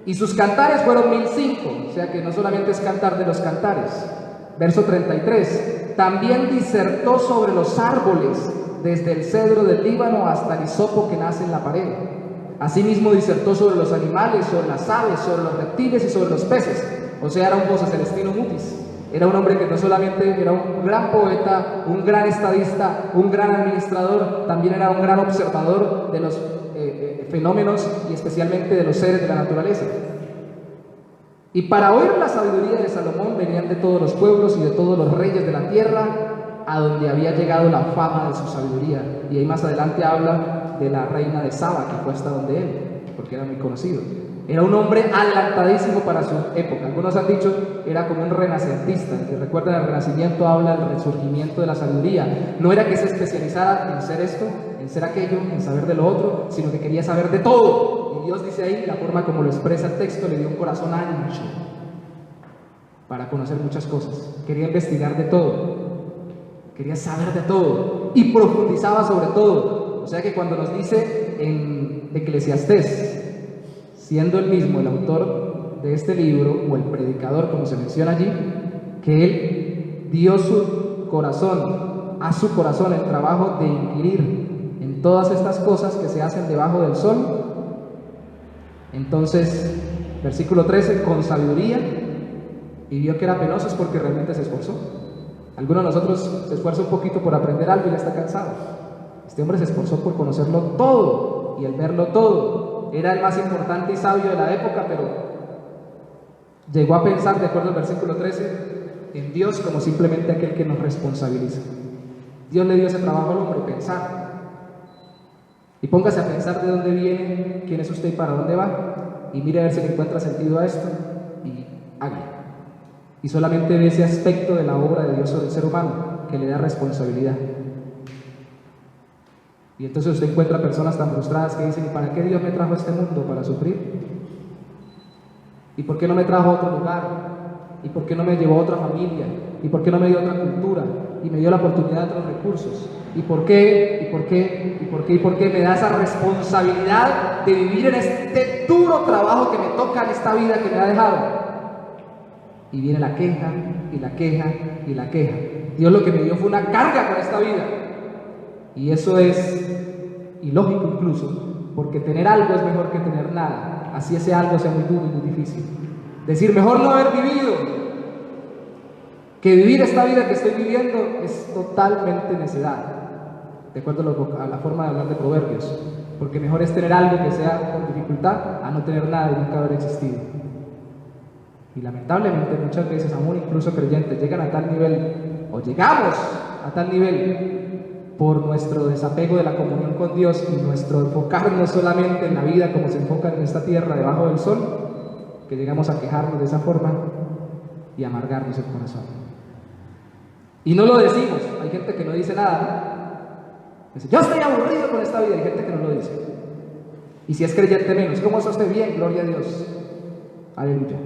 y sus cantares fueron 1005, o sea que no solamente es cantar de los cantares. Verso 33, también disertó sobre los árboles, desde el cedro del Líbano hasta el hisopo que nace en la pared. Asimismo disertó sobre los animales, sobre las aves, sobre los reptiles y sobre los peces. O sea, era un José Celestino Mutis. Era un hombre que no solamente era un gran poeta, un gran estadista, un gran administrador, también era un gran observador de los fenómenos y especialmente de los seres de la naturaleza. Y para oír la sabiduría de Salomón venían de todos los pueblos y de todos los reyes de la tierra a donde había llegado la fama de su sabiduría. Y ahí más adelante habla de la reina de Saba, que fue hasta donde él, porque era muy conocido. Era un hombre adelantadísimo para su época. Algunos han dicho era como un renacentista. Si recuerdan, el Renacimiento habla del resurgimiento de la sabiduría. No era que se especializara en ser esto, en ser aquello, en saber de lo otro, sino que quería saber de todo. Y Dios dice ahí, la forma como lo expresa el texto, le dio un corazón ancho para conocer muchas cosas. Quería investigar de todo, quería saber de todo y profundizaba sobre todo. O sea que cuando nos dice en Eclesiastés, siendo él mismo el autor de este libro, o el predicador como se menciona allí, que él dio su corazón, a su corazón el trabajo de inquirir en todas estas cosas que se hacen debajo del sol. Entonces, versículo 13, con sabiduría, y vio que era penoso, es porque realmente se esforzó. Alguno de nosotros se esfuerza un poquito por aprender algo y ya está cansado. Este hombre se esforzó por conocerlo todo y el verlo todo. Era el más importante y sabio de la época, pero llegó a pensar, de acuerdo al versículo 13, en Dios como simplemente aquel que nos responsabiliza. Dios le dio ese trabajo al hombre, pensar. Y póngase a pensar de dónde viene, quién es usted y para dónde va, y mire a ver si le encuentra sentido a esto, y hágalo. Y solamente ve ese aspecto de la obra de Dios sobre el ser humano, que le da responsabilidad. Y entonces usted encuentra personas tan frustradas que dicen: ¿y para qué Dios me trajo a este mundo? ¿Para sufrir? ¿Y por qué no me trajo a otro lugar? ¿Y por qué no me llevó a otra familia? ¿Y por qué no me dio otra cultura? Y me dio la oportunidad de otros recursos. ¿Y por qué? ¿Y por qué? ¿Y por qué? ¿Y por qué me da esa responsabilidad de vivir en este duro trabajo que me toca en esta vida que me ha dejado? Y viene la queja, y la queja, y la queja. Dios lo que me dio fue una carga con esta vida. Y eso es ilógico incluso, porque tener algo es mejor que tener nada, así ese algo sea muy duro y muy difícil. Decir, mejor no haber vivido, que vivir esta vida que estoy viviendo, es totalmente necedad, de acuerdo a la forma de hablar de Proverbios, porque mejor es tener algo que sea con dificultad, a no tener nada y nunca haber existido. Y lamentablemente muchas veces, aún incluso creyentes, llegan a tal nivel, o llegamos a tal nivel, por nuestro desapego de la comunión con Dios y nuestro enfocarnos solamente en la vida como se enfoca en esta tierra debajo del sol, que llegamos a quejarnos de esa forma y amargarnos el corazón. Y no lo decimos, hay gente que no dice nada, ¿no? Dice, yo estoy aburrido con esta vida, hay gente que no lo dice. Y si es creyente menos, ¿cómo está usted? Bien, gloria a Dios, aleluya.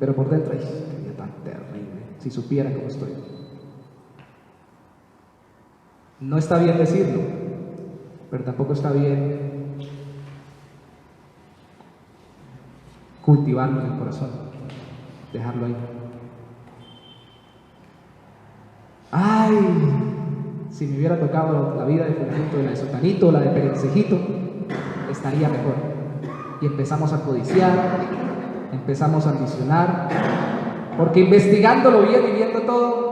Pero por dentro, ay, qué vida tan terrible, si supiera cómo estoy. No está bien decirlo, pero tampoco está bien cultivarlo en el corazón, dejarlo ahí. Ay, si me hubiera tocado la vida de fulanito, la de sotanito, la de perencejito, estaría mejor. Y empezamos a codiciar, empezamos a ambicionar, porque investigándolo bien y viendo todo,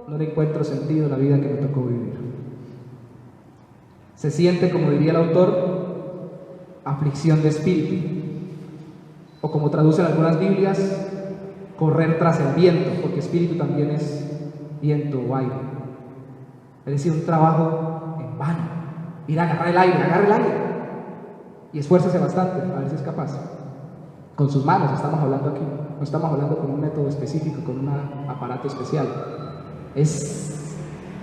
no le encuentro sentido a la vida que me tocó vivir. Se siente, como diría el autor, aflicción de espíritu, o como traducen algunas Biblias, correr tras el viento, porque espíritu también es viento o aire. Es decir, un trabajo en vano. Ir a agarrar el aire, agarre el aire y esfuércese bastante a ver si es capaz. Con sus manos estamos hablando aquí, no estamos hablando con un método específico, con un aparato especial. Es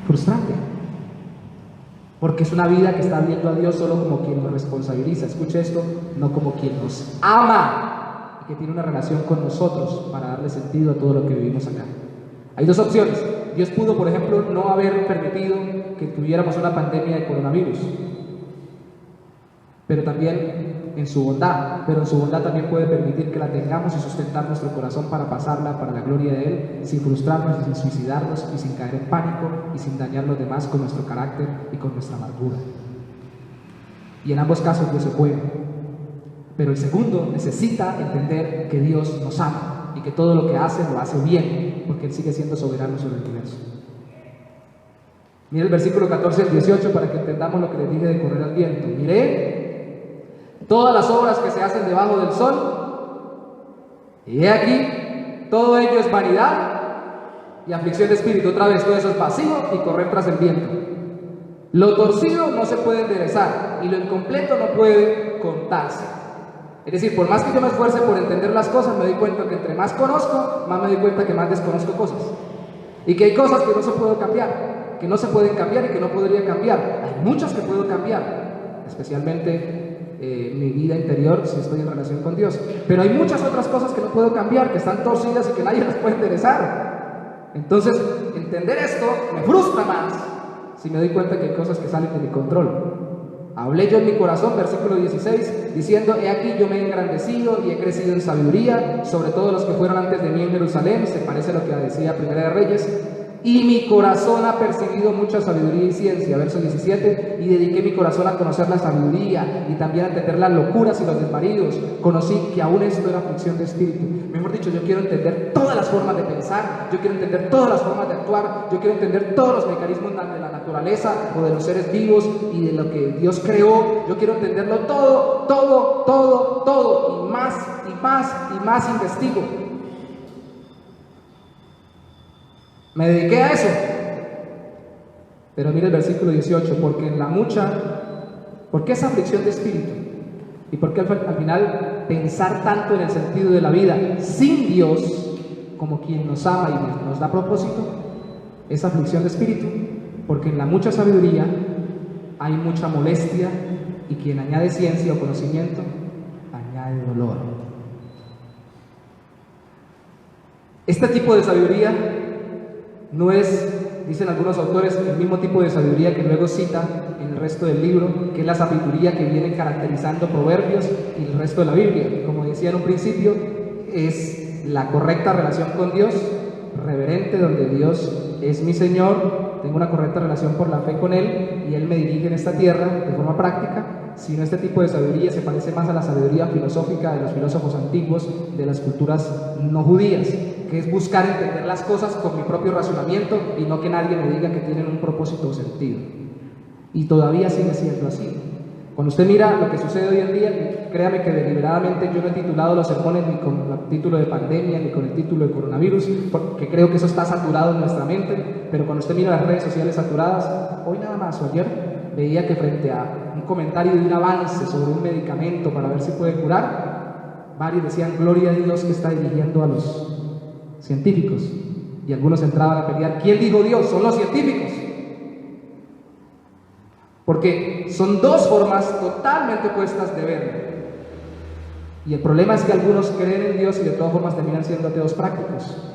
frustrante, porque es una vida que está viendo a Dios solo como quien nos responsabiliza, escuche esto, no como quien nos ama y que tiene una relación con nosotros para darle sentido a todo lo que vivimos acá. Hay dos opciones. Dios pudo, por ejemplo, no haber permitido que tuviéramos una pandemia de coronavirus, pero también en su bondad, también puede permitir que la tengamos y sustentar nuestro corazón para pasarla para la gloria de Él, sin frustrarnos y sin suicidarnos y sin caer en pánico y sin dañar a los demás con nuestro carácter y con nuestra amargura. Y en ambos casos Dios es bueno, pero el segundo necesita entender que Dios nos ama y que todo lo que hace lo hace bien, porque Él sigue siendo soberano sobre el universo. Mire el versículo 14 al 18 para que entendamos lo que les dije de correr al viento. Miré todas las obras que se hacen debajo del sol, y he aquí, todo ello es vanidad Y aflicción de espíritu, otra vez, todo eso es vacío y correr tras el viento. Lo torcido no se puede enderezar y lo incompleto no puede contarse. Es decir, por más que yo me esfuerce por entender las cosas, me doy cuenta que entre más conozco, más me doy cuenta que más desconozco cosas. Y que hay cosas que no se pueden cambiar, que no se pueden cambiar y que no podría cambiar. Hay muchas que puedo cambiar, especialmente mi vida interior si estoy en relación con Dios. Pero hay muchas otras cosas que no puedo cambiar, que están torcidas y que nadie las puede enderezar. Entonces, entender esto me frustra más si me doy cuenta que hay cosas que salen de mi control. Hablé yo en mi corazón, versículo 16, diciendo: he aquí yo me he engrandecido y he crecido en sabiduría sobre todos los que fueron antes de mí en Jerusalén. Se parece a lo que decía Primera de Reyes. Y mi corazón ha percibido mucha sabiduría y ciencia, verso 17, y dediqué mi corazón a conocer la sabiduría y también a entender las locuras y los desvaríos. Conocí que aún esto era aflicción de espíritu. Mejor dicho, yo quiero entender todas las formas de pensar, yo quiero entender todas las formas de actuar, yo quiero entender todos los mecanismos de la naturaleza o de los seres vivos y de lo que Dios creó. Yo quiero entenderlo todo, y más y más y más investigo. Me dediqué a eso. Pero mira el versículo 18, porque esa aflicción de espíritu y porque al final pensar tanto en el sentido de la vida sin Dios como quien nos ama y nos da propósito, esa aflicción de espíritu, porque en la mucha sabiduría hay mucha molestia y quien añade ciencia o conocimiento añade dolor. Este tipo de sabiduría no es, dicen algunos autores, el mismo tipo de sabiduría que luego cita en el resto del libro, que es la sabiduría que viene caracterizando Proverbios y el resto de la Biblia. Como decía en un principio, es la correcta relación con Dios, reverente, donde Dios es mi Señor, tengo una correcta relación por la fe con Él y Él me dirige en esta tierra de forma práctica. Sino este tipo de sabiduría se parece más a la sabiduría filosófica de los filósofos antiguos de las culturas no judías, que es buscar entender las cosas con mi propio razonamiento y no que nadie me diga que tienen un propósito o sentido. Y todavía sigue siendo así. Cuando usted mira lo que sucede hoy en día, créame que deliberadamente yo no he titulado los sermones ni con el título de pandemia ni con el título de coronavirus, porque creo que eso está saturado en nuestra mente. Pero cuando usted mira las redes sociales saturadas, hoy nada más o ayer veía que frente a un comentario de un avance sobre un medicamento para ver si puede curar, varios decían: gloria a Dios que está dirigiendo a los científicos, y algunos entraban a pelear: ¿quién dijo Dios? Son los científicos. Porque son dos formas totalmente opuestas de verlo. Y el problema es que algunos creen en Dios y de todas formas terminan siendo ateos prácticos,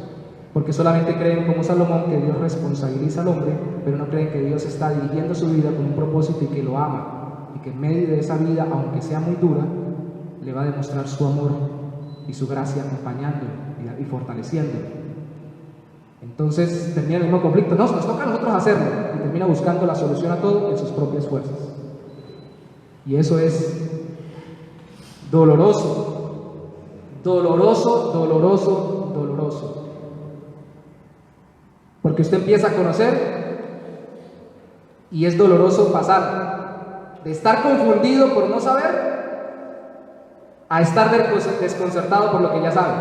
porque solamente creen como Salomón que Dios responsabiliza al hombre, pero no creen que Dios está dirigiendo su vida con un propósito y que lo ama, y que en medio de esa vida, aunque sea muy dura, le va a demostrar su amor y su gracia acompañándolo y fortaleciéndolo. Entonces termina el mismo conflicto: no, nos toca a nosotros hacerlo, y termina buscando la solución a todo en sus propias fuerzas. Y eso es doloroso, porque usted empieza a conocer y es doloroso pasar de estar confundido por no saber a estar desconcertado por lo que ya sabe.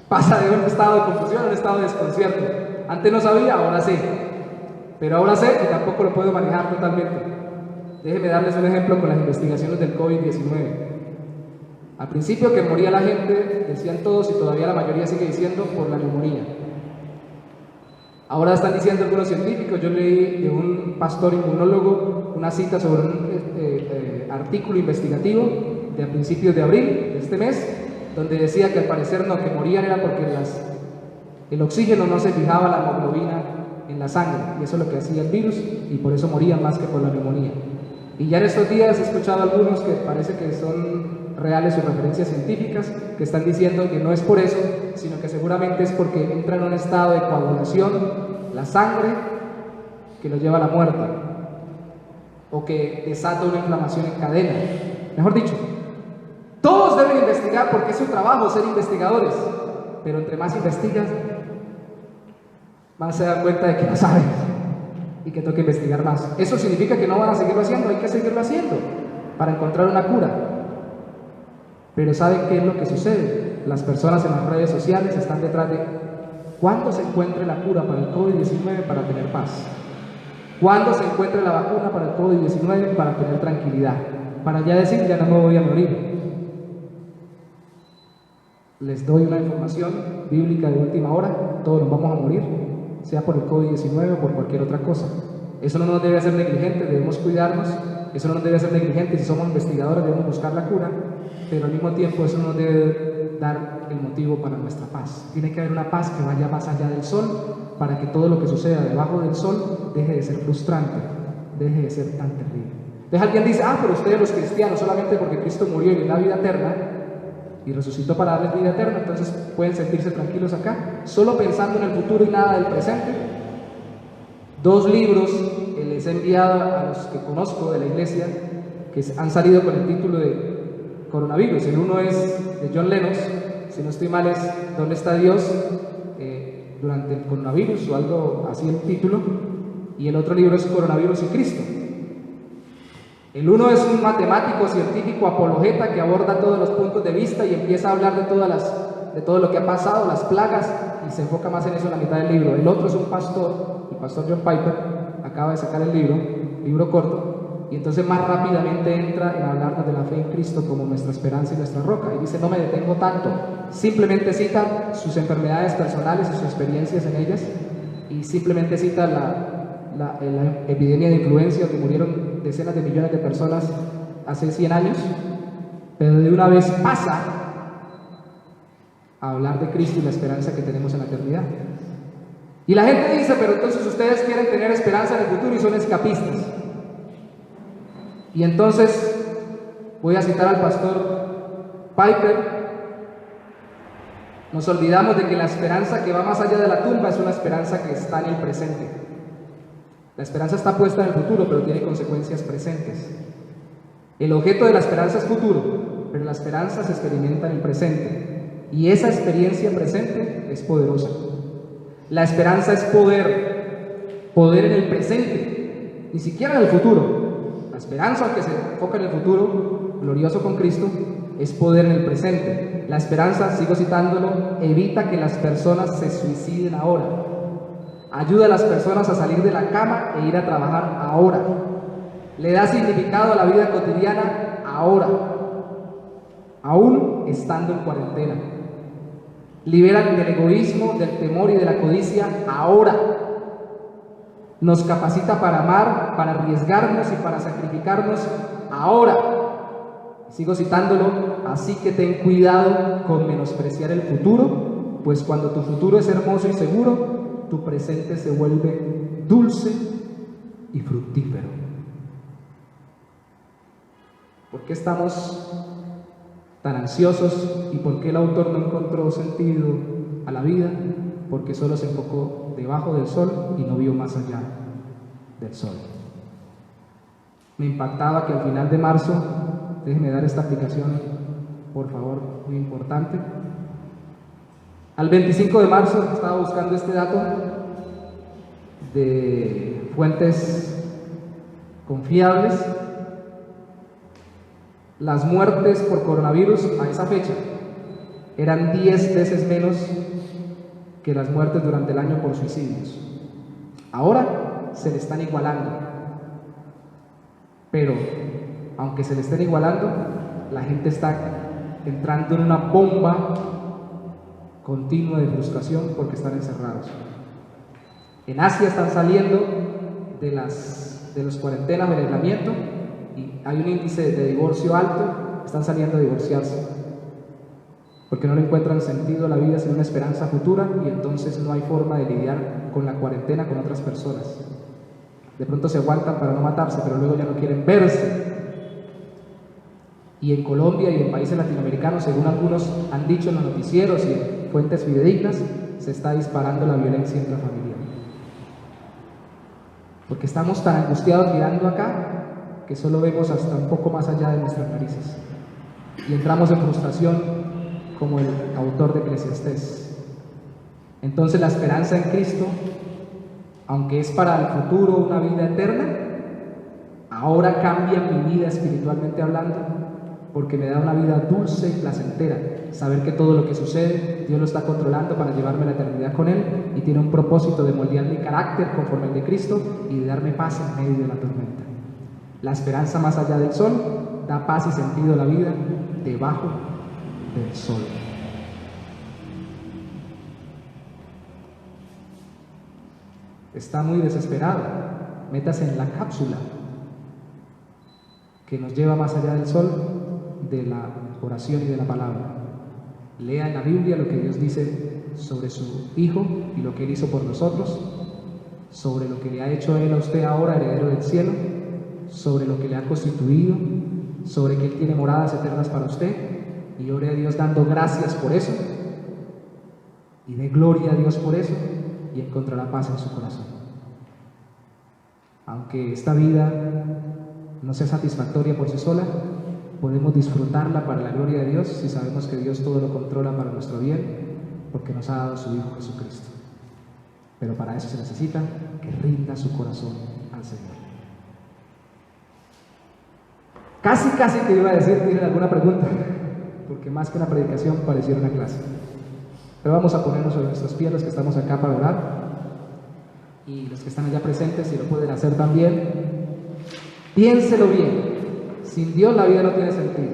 Pasa de un estado de confusión a un estado de desconcierto. Antes no sabía, ahora sí, pero ahora sé y tampoco lo puedo manejar totalmente. Déjenme darles un ejemplo con las investigaciones del COVID-19. Al principio que moría la gente, decían todos, y todavía la mayoría sigue diciendo, por la neumonía. Ahora están diciendo algunos científicos. Yo leí de un pastor inmunólogo una cita sobre un artículo investigativo de a principios de abril de este mes, donde decía que al parecer no, que morían era porque el oxígeno no se fijaba la hemoglobina en la sangre, y eso es lo que hacía el virus, y por eso morían más que por la neumonía. Y ya en estos días he escuchado algunos que parece que son reales sus referencias científicas, que están diciendo que no es por eso, sino que seguramente es porque entra en un estado de coagulación la sangre que lo lleva a la muerte, o que desata una inflamación en cadena. Mejor dicho, todos deben investigar porque es su trabajo ser investigadores, pero entre más investigas, más se dan cuenta de que no saben y que toca investigar más. Eso significa que no van a seguirlo haciendo, hay que seguirlo haciendo para encontrar una cura. Pero ¿saben qué es lo que sucede? Las personas en las redes sociales están detrás de ¿Cuándo se encuentre la cura para el COVID-19 para tener paz? ¿Cuándo se encuentre la vacuna para el COVID-19 para tener tranquilidad? Para ya decir, ya no me voy a morir. Les doy una información bíblica de última hora: todos nos vamos a morir, sea por el COVID-19 o por cualquier otra cosa. Eso no nos debe hacer negligentes, debemos cuidarnos. Eso no nos debe hacer negligentes. Si somos investigadores debemos buscar la cura, pero al mismo tiempo eso no nos debe dar el motivo para nuestra paz. Tiene que haber una paz que vaya más allá del sol, para que todo lo que suceda debajo del sol deje de ser frustrante, deje de ser tan terrible. Entonces alguien dice: pero ustedes los cristianos, solamente porque Cristo murió y les da vida eterna y resucitó para darles vida eterna, entonces pueden sentirse tranquilos acá, solo pensando en el futuro y nada del presente. 2 libros que les he enviado a los que conozco de la iglesia, que han salido con el título de coronavirus. El uno es de John Lennon, si no estoy mal es ¿Dónde está Dios durante el coronavirus? O algo así el título. Y el otro libro es Coronavirus y Cristo. El uno es un matemático, científico, apologeta, que aborda todos los puntos de vista y empieza a hablar de todo lo que ha pasado, las plagas, y se enfoca más en eso en la mitad del libro. El otro es un pastor, el pastor John Piper, acaba de sacar el libro corto, y entonces más rápidamente entra en hablarnos de la fe en Cristo como nuestra esperanza y nuestra roca. Y dice: no me detengo tanto, simplemente cita sus enfermedades personales y sus experiencias en ellas, y simplemente cita la epidemia de influenza, que murieron decenas de millones de personas hace 100 años, pero de una vez pasa a hablar de Cristo y la esperanza que tenemos en la eternidad. Y la gente dice: pero entonces ustedes quieren tener esperanza en el futuro y son escapistas. Y entonces voy a citar al pastor Piper: nos olvidamos de que la esperanza que va más allá de la tumba es una esperanza que está en el presente. La esperanza está puesta en el futuro, pero tiene consecuencias presentes. El objeto de la esperanza es futuro, pero la esperanza se experimenta en el presente. Y esa experiencia presente es poderosa. La esperanza es poder en el presente, ni siquiera en el futuro. La esperanza, aunque se enfoca en el futuro, glorioso con Cristo, es poder en el presente. La esperanza, sigo citándolo, evita que las personas se suiciden ahora. Ayuda a las personas a salir de la cama e ir a trabajar ahora. Le da significado a la vida cotidiana ahora, aún estando en cuarentena. Libera del egoísmo, del temor y de la codicia ahora. Nos capacita para amar, para arriesgarnos y para sacrificarnos ahora. Sigo citándolo: así que ten cuidado con menospreciar el futuro, pues cuando tu futuro es hermoso y seguro, tu presente se vuelve dulce y fructífero. ¿Por qué estamos tan ansiosos y por qué el autor no encontró sentido a la vida? Porque solo se enfocó debajo del sol y no vio más allá del sol. Me impactaba que al final de marzo, déjenme dar esta aplicación, por favor, muy importante. Al 25 de marzo, estaba buscando este dato de fuentes confiables, las muertes por coronavirus a esa fecha eran 10 veces menos que las muertes durante el año por suicidios. Ahora se le están igualando, pero aunque se le estén igualando, la gente está entrando en una bomba continua de frustración porque están encerrados. En Asia están saliendo de las cuarentenas o el aislamiento y hay un índice de divorcio alto, están saliendo a divorciarse porque no le encuentran sentido a la vida sin una esperanza futura, y entonces no hay forma de lidiar con la cuarentena con otras personas. De pronto se aguantan para no matarse, pero luego ya no quieren verse. Y en Colombia y en países latinoamericanos, según algunos han dicho en los noticieros y en fuentes fidedignas, se está disparando la violencia intrafamiliar. Porque estamos tan angustiados mirando acá que solo vemos hasta un poco más allá de nuestras narices. Y entramos en frustración como el autor de Eclesiastés. Entonces la esperanza en Cristo, aunque es para el futuro una vida eterna, ahora cambia mi vida espiritualmente hablando, porque me da una vida dulce y placentera, saber que todo lo que sucede Dios lo está controlando para llevarme a la eternidad con Él y tiene un propósito de moldear mi carácter conforme al de Cristo y de darme paz en medio de la tormenta. La esperanza más allá del sol da paz y sentido a la vida debajo del sol. Está muy desesperado, métase en la cápsula que nos lleva más allá del sol, de la oración y de la palabra. Lea en la Biblia lo que Dios dice sobre su Hijo y lo que Él hizo por nosotros, sobre lo que le ha hecho Él a usted ahora, heredero del cielo, sobre lo que le ha constituido, sobre que Él tiene moradas eternas para usted, y ore a Dios dando gracias por eso, y dé gloria a Dios por eso, y encontrará paz en su corazón. Aunque esta vida no sea satisfactoria por sí sola, podemos disfrutarla para la gloria de Dios si sabemos que Dios todo lo controla para nuestro bien, porque nos ha dado su Hijo Jesucristo. Pero para eso se necesita que rinda su corazón al Señor. Casi que iba a decir, ¿tienen alguna pregunta? Porque más que una predicación pareciera una clase. Pero vamos a ponernos sobre nuestros pies, los que estamos acá para orar, y los que están allá presentes, si lo pueden hacer también. Piénselo bien, sin Dios la vida no tiene sentido.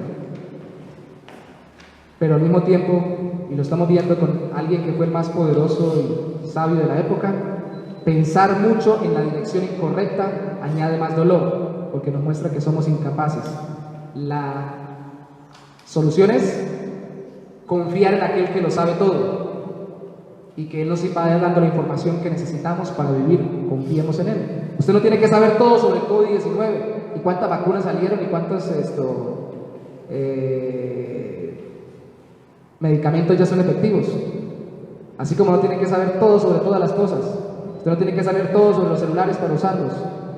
Pero al mismo tiempo, y lo estamos viendo con alguien que fue el más poderoso y sabio de la época, pensar mucho en la dirección incorrecta añade más dolor, porque nos muestra que somos incapaces. La solución es confiar en aquel que lo sabe todo y que Él nos va dando la información que necesitamos para vivir. Confiemos en Él. Usted no tiene que saber todo sobre el COVID-19 y cuántas vacunas salieron y cuántos medicamentos ya son efectivos. Así como no tiene que saber todo sobre todas las cosas. Usted no tiene que saber todo sobre los celulares para usarlos.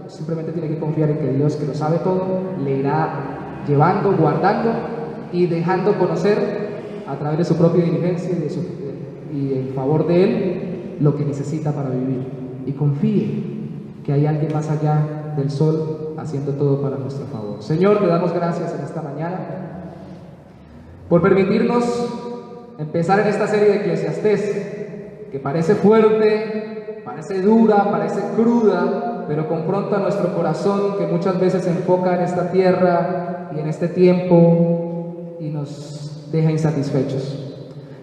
Simplemente tiene que confiar en que Dios, que lo sabe todo, le irá llevando, guardando y dejando conocer a través de su propia diligencia y en favor de Él lo que necesita para vivir. Y confíe que hay alguien más allá del sol haciendo todo para nuestro favor. Señor, te damos gracias en esta mañana por permitirnos empezar en esta serie de Eclesiastés, que parece fuerte, parece dura, parece cruda, pero confronta nuestro corazón, que muchas veces se enfoca en esta tierra y en este tiempo y nos deja insatisfechos.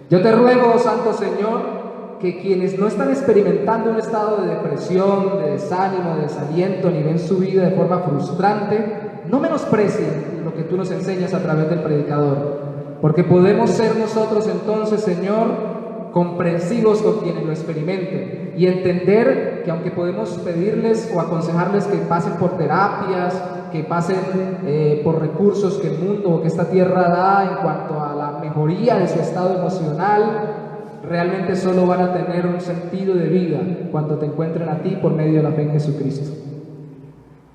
Yo te ruego, Santo Señor, que quienes no están experimentando un estado de depresión, de desánimo, de desaliento, ni ven su vida de forma frustrante, no menosprecien lo que tú nos enseñas a través del predicador, porque podemos ser nosotros entonces, Señor, comprensivos con quienes lo experimenten y entender que aunque podemos pedirles o aconsejarles que pasen por terapias, que pasen por recursos que el mundo o que esta tierra da en cuanto a la mejoría de su estado emocional, realmente solo van a tener un sentido de vida cuando te encuentren a ti por medio de la fe en Jesucristo.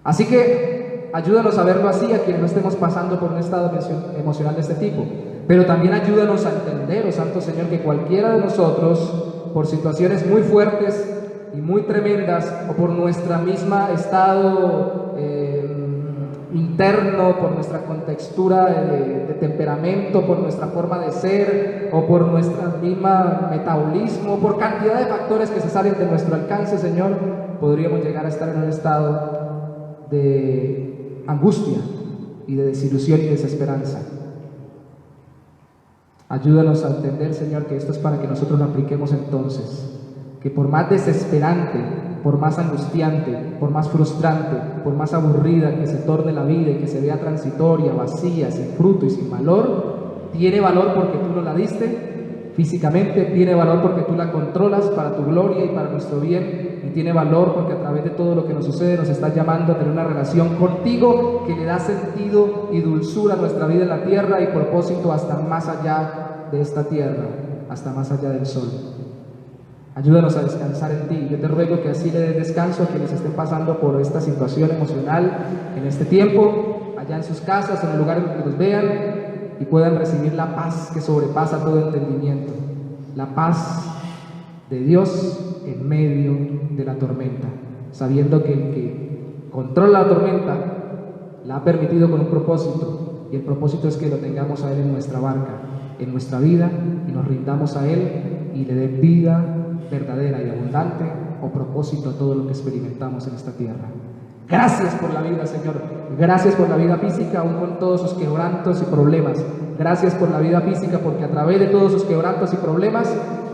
Así que ayúdanos a verlo así a quienes no estemos pasando por un estado emocional de este tipo, pero también ayúdanos a entender, oh Santo Señor, que cualquiera de nosotros, por situaciones muy fuertes y muy tremendas, o por nuestra misma estado interno, por nuestra contextura de temperamento, por nuestra forma de ser, o por nuestro mismo metabolismo, por cantidad de factores que se salen de nuestro alcance, Señor, podríamos llegar a estar en un estado de angustia y de desilusión y desesperanza. Ayúdanos a entender, Señor, que esto es para que nosotros lo apliquemos entonces, que por más desesperante, por más angustiante, por más frustrante, por más aburrida que se torne la vida y que se vea transitoria, vacía, sin fruto y sin valor, tiene valor porque tú nos la diste físicamente, tiene valor porque tú la controlas para tu gloria y para nuestro bien, y tiene valor porque a través de todo lo que nos sucede nos estás llamando a tener una relación contigo que le da sentido y dulzura a nuestra vida en la tierra y propósito hasta más allá de esta tierra, hasta más allá del sol. Ayúdanos a descansar en ti. Yo te ruego que así le des descanso a quienes estén pasando por esta situación emocional en este tiempo, allá en sus casas, en el lugar en que los vean, y puedan recibir la paz que sobrepasa todo entendimiento, la paz de Dios en medio de la tormenta, sabiendo que el que controla la tormenta la ha permitido con un propósito, y el propósito es que lo tengamos a Él en nuestra barca, en nuestra vida y nos rindamos a Él y le dé vida verdadera y abundante o propósito a todo lo que experimentamos en esta tierra. Gracias por la vida, Señor. Gracias por la vida física, aún con todos sus quebrantos y problemas. Gracias por la vida física, porque a través de todos sus quebrantos y problemas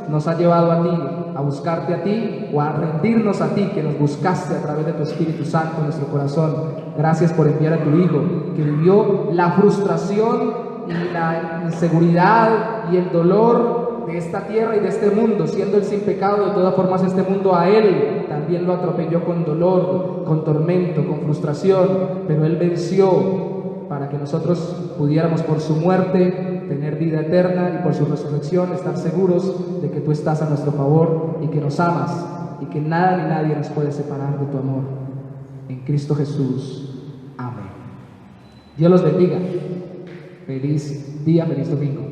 nos ha llevado a ti, a buscarte a ti o a rendirnos a ti, que nos buscaste a través de tu Espíritu Santo en nuestro corazón. Gracias por enviar a tu Hijo, que vivió la frustración y la inseguridad y el dolor de esta tierra y de este mundo, siendo Él sin pecado. De todas formas, este mundo a Él también lo atropelló con dolor, con tormento, con frustración, pero Él venció para que nosotros pudiéramos por su muerte tener vida eterna y por su resurrección estar seguros de que tú estás a nuestro favor y que nos amas y que nada ni nadie nos puede separar de tu amor. En Cristo Jesús. Amén. Dios los bendiga. Feliz día, feliz domingo.